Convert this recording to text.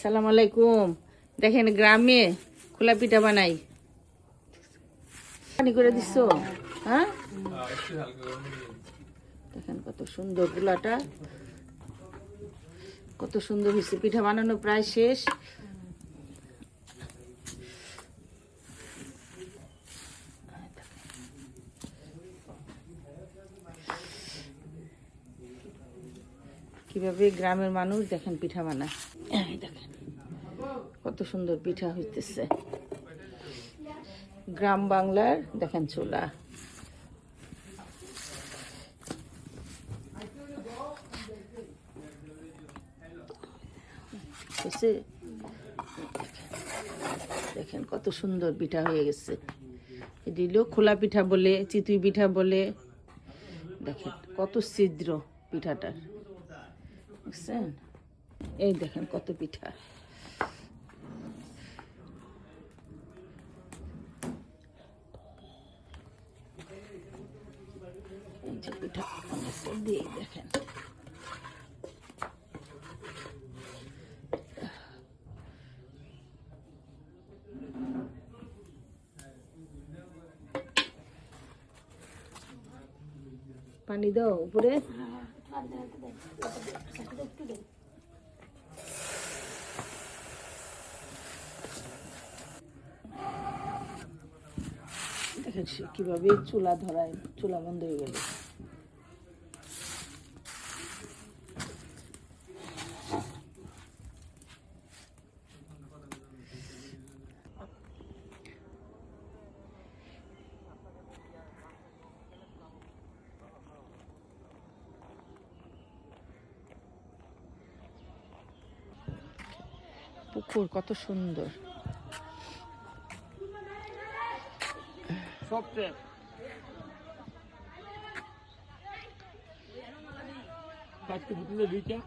সালাম আলাইকুম। দেখেন গ্রামে খোলা পিঠা বানাই। পানি করে দিচ্ছ? হ্যাঁ, দেখেন কত সুন্দর গুলাটা, কত সুন্দর হয়েছে। পিঠা বানানো প্রায় শেষ। কিভাবে গ্রামের মানুষ দেখেন পিঠা বানায়। দেখেন কত সুন্দর পিঠা হইতেছে। গ্রাম বাংলার দেখেন চুলা। দেখেন কত সুন্দর পিঠা হয়ে গেছে। এটি হলো খোলা পিঠা বলে, চিতই পিঠা বলে। দেখেন কত ছিদ্র পিঠাটার, বুঝছেন? এই দেখেন কত পিঠা। এই যে পিঠা দিয়ে দেখেন পানি দাও উপরে। দেখেন কিভাবে চুলা ধরায়, চুলা বন্ধ হয়ে গেল। পুকুর কত সুন্দর। দুইটা